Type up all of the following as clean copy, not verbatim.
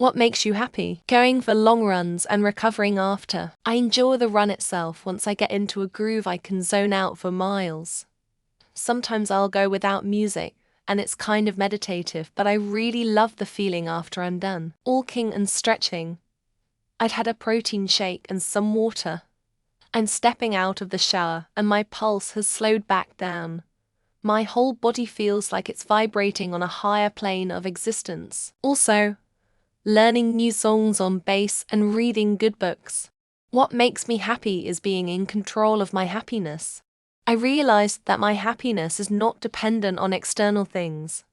What makes you happy? Going for long runs and recovering after. I enjoy the run itself. Once I get into a groove, I can zone out for miles. Sometimes I'll go without music, and it's kind of meditative, but I really love the feeling after I'm done. Walking and stretching. I'd had a protein shake and some water. I'm stepping out of the shower, and my pulse has slowed back down. My whole body feels like it's vibrating on a higher plane of existence. Also, learning new songs on bass and reading good books. What makes me happy is being in control of my happiness. I realized that my happiness is not dependent on external things,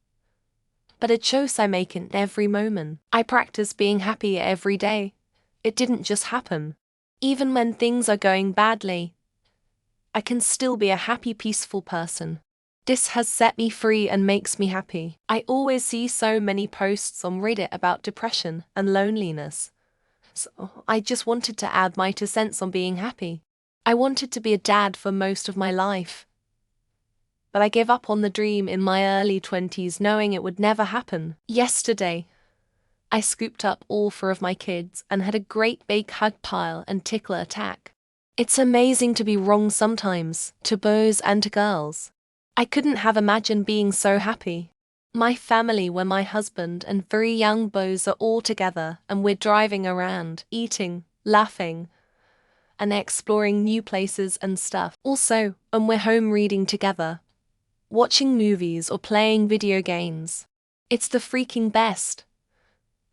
but a choice I make in every moment. I practice being happy every day. It didn't just happen. Even when things are going badly, I can still be a happy, peaceful person. This has set me free and makes me happy. I always see so many posts on Reddit about depression and loneliness, so I just wanted to add my 2 cents on being happy. I wanted to be a dad for most of my life, but I gave up on the dream in my early 20s knowing it would never happen. Yesterday, I scooped up all 4 of my kids and had a great big hug pile and tickler attack. It's amazing to be wrong sometimes, to boys and to girls. I couldn't have imagined being so happy. My family, where my husband and 3 young boys are all together, and we're driving around, eating, laughing, and exploring new places and stuff. Also, and we're home reading together, watching movies or playing video games. It's the freaking best.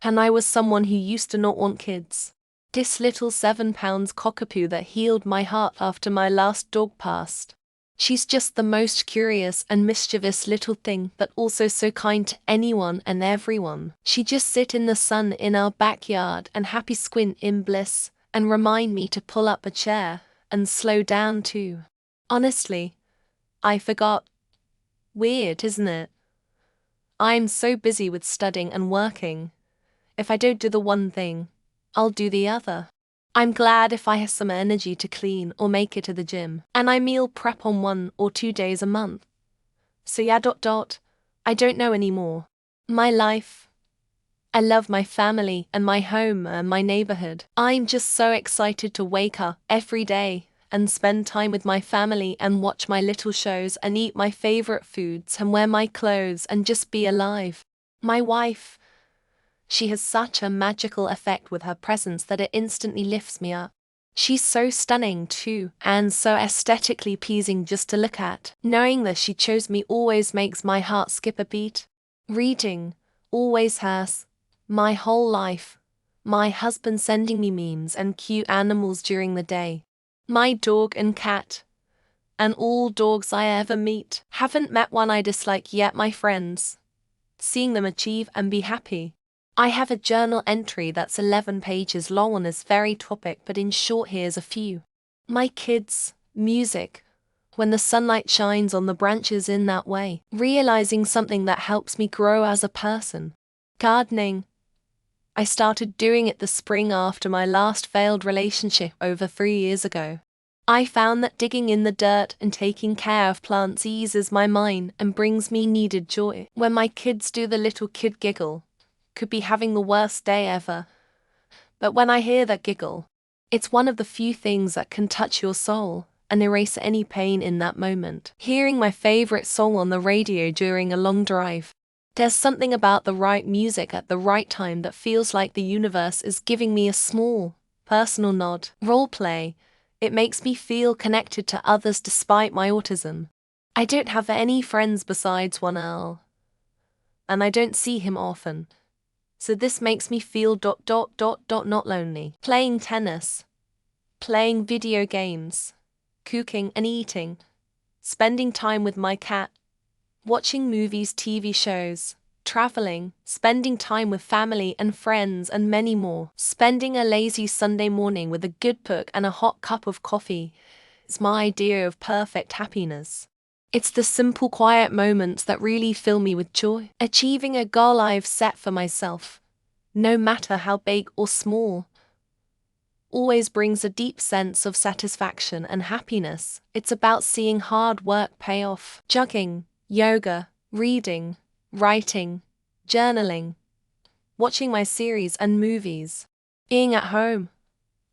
And I was someone who used to not want kids. This little 7-pound cockapoo that healed my heart after my last dog passed. She's just the most curious and mischievous little thing, but also so kind to anyone and everyone. She just sit in the sun in our backyard and happy squint in bliss, and remind me to pull up a chair and slow down too. Honestly, I forgot. Weird, isn't it? I'm so busy with studying and working. If I don't do the one thing, I'll do the other. I'm glad if I have some energy to clean or make it to the gym, and I meal prep on 1 or 2 days a month. So yeah, I don't know anymore. My life. I love my family and my home and my neighborhood. I'm just so excited to wake up every day and spend time with my family and watch my little shows and eat my favorite foods and wear my clothes and just be alive. My wife. She has such a magical effect with her presence that it instantly lifts me up. She's so stunning too, and so aesthetically pleasing just to look at. Knowing that she chose me always makes my heart skip a beat. Reading always has. My whole life. My husband sending me memes and cute animals during the day. My dog and cat. And all dogs I ever meet. Haven't met one I dislike yet, my friends. Seeing them achieve and be happy. I have a journal entry that's 11 pages long on this very topic, but in short here's a few. My kids, music, when the sunlight shines on the branches in that way, realizing something that helps me grow as a person. Gardening. I started doing it the spring after my last failed relationship over 3 years ago. I found that digging in the dirt and taking care of plants eases my mind and brings me needed joy. When my kids do the little kid giggle, could be having the worst day ever. But when I hear that giggle, it's one of the few things that can touch your soul and erase any pain in that moment. Hearing my favorite song on the radio during a long drive. There's something about the right music at the right time that feels like the universe is giving me a small, personal nod. Roleplay. It makes me feel connected to others despite my autism. I don't have any friends besides one Earl, and I don't see him often. So this makes me feel ... not lonely. Playing tennis, playing video games, cooking and eating, spending time with my cat, watching movies, TV shows, traveling, spending time with family and friends and many more. Spending a lazy Sunday morning with a good book and a hot cup of coffee is my idea of perfect happiness. It's the simple, quiet moments that really fill me with joy. Achieving a goal I've set for myself, no matter how big or small, always brings a deep sense of satisfaction and happiness. It's about seeing hard work pay off. Jogging, yoga, reading, writing, journaling. watching my series and movies. Being at home.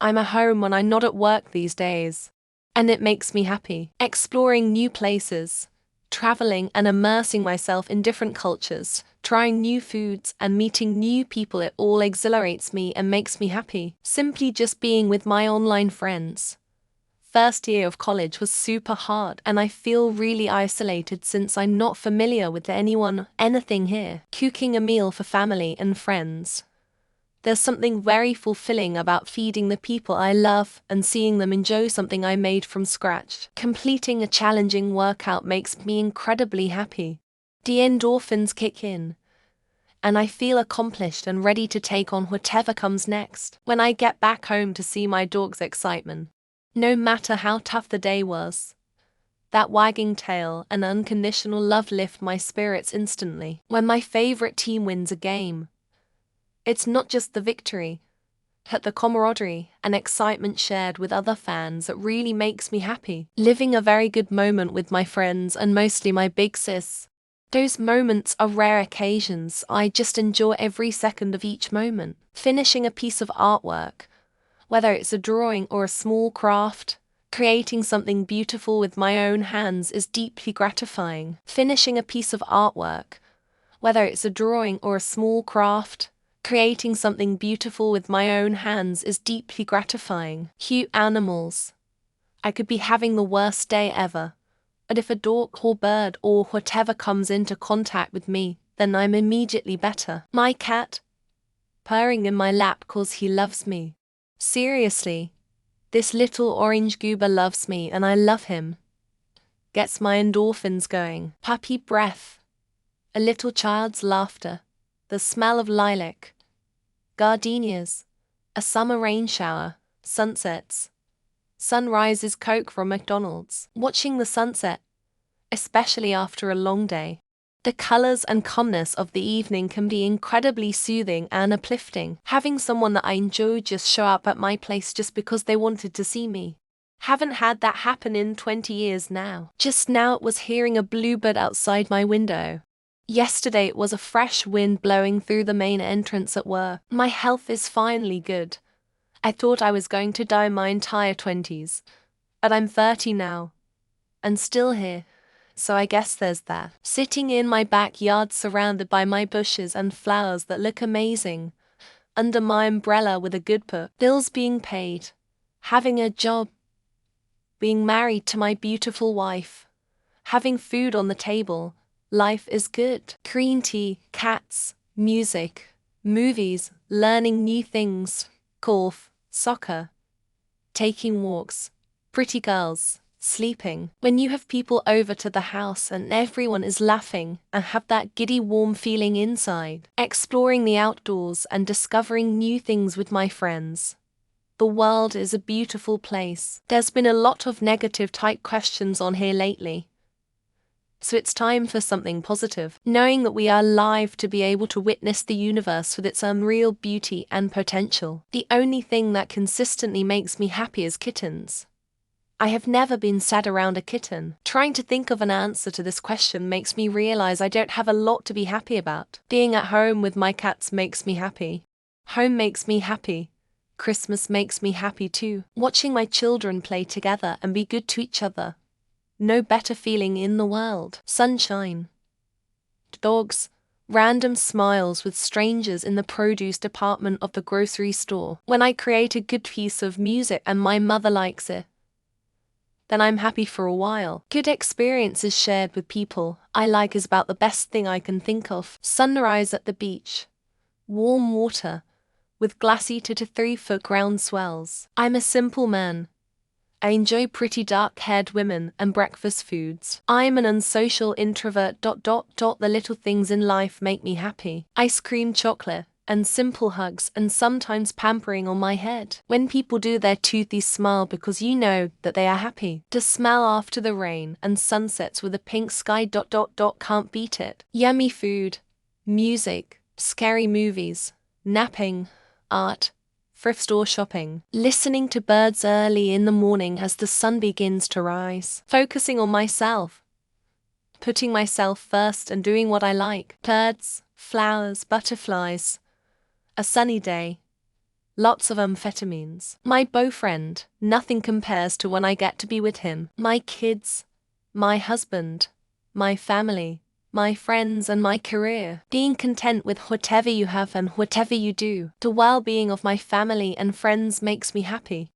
I'm at home when I'm not at work these days. And it makes me happy. Exploring new places, traveling and immersing myself in different cultures, trying new foods and meeting new people, it all exhilarates me and makes me happy. Simply just being with my online friends. First year of college was super hard and I feel really isolated since I'm not familiar with anything here. Cooking a meal for family and friends. There's something very fulfilling about feeding the people I love and seeing them enjoy something I made from scratch. Completing a challenging workout makes me incredibly happy. The endorphins kick in, and I feel accomplished and ready to take on whatever comes next. When I get back home to see my dog's excitement, no matter how tough the day was, that wagging tail and unconditional love lift my spirits instantly. When my favorite team wins a game, it's not just the victory, but the camaraderie and excitement shared with other fans that really makes me happy. Living a very good moment with my friends and mostly my big sis. Those moments are rare occasions. I just enjoy every second of each moment. Finishing a piece of artwork, whether it's a drawing or a small craft, creating something beautiful with my own hands is deeply gratifying. Finishing a piece of artwork, whether it's a drawing or a small craft, creating something beautiful with my own hands is deeply gratifying. Cute animals. I could be having the worst day ever, but if a dog or bird or whatever comes into contact with me, then I'm immediately better. My cat, purring in my lap 'cause he loves me. Seriously, this little orange goober loves me and I love him. Gets my endorphins going. Puppy breath. A little child's laughter. The smell of lilac. Gardenias. A summer rain shower. Sunsets. Sunrises. Coke from McDonald's. Watching the sunset, especially after a long day. The colors and calmness of the evening can be incredibly soothing and uplifting. Having someone that I enjoy just show up at my place just because they wanted to see me. Haven't had that happen in 20 years now. Just now it was hearing a bluebird outside my window. Yesterday it was a fresh wind blowing through the main entrance at work. My health is finally good. I thought I was going to die my entire 20s. But I'm 30 now. And still here. So I guess there's that. Sitting in my backyard surrounded by my bushes and flowers that look amazing. Under my umbrella with a good book. Bills being paid. Having a job. Being married to my beautiful wife. Having food on the table. Life is good. Green tea, cats, music, movies, learning new things, golf, soccer, taking walks, pretty girls. Sleeping. When you have people over to the house and everyone is laughing and have that giddy warm feeling inside. Exploring the outdoors and discovering new things with my friends. The world is a beautiful place. There's been a lot of negative type questions on here lately. So it's time for something positive. Knowing that we are alive to be able to witness the universe with its unreal beauty and potential. The only thing that consistently makes me happy is kittens. I have never been sad around a kitten. Trying to think of an answer to this question makes me realize I don't have a lot to be happy about. Being at home with my cats makes me happy. Home makes me happy. Christmas makes me happy too. Watching my children play together and be good to each other. No better feeling in the world. Sunshine. Dogs. Random smiles with strangers in the produce department of the grocery store. When I create a good piece of music and my mother likes it, then I'm happy for a while. Good experiences shared with people I like is about the best thing I can think of. Sunrise at the beach. Warm water, with glassy 2 to 3 foot ground swells. I'm a simple man. I enjoy pretty dark-haired women and breakfast foods. I'm an unsocial introvert. The little things in life make me happy. Ice cream, chocolate, and simple hugs and sometimes pampering on my head. When people do their toothy smile because you know that they are happy. The smell after the rain and sunsets with a pink sky. Can't beat it. Yummy food, music, scary movies, napping, art, thrift store shopping. Listening to birds early in the morning as the sun begins to rise. Focusing on myself. Putting myself first and doing what I like. Birds, flowers, butterflies. A sunny day. Lots of amphetamines. My boyfriend, nothing compares to when I get to be with him. My kids, my husband, my family, my friends and my career. Being content with whatever you have and whatever you do. The well-being of my family and friends makes me happy.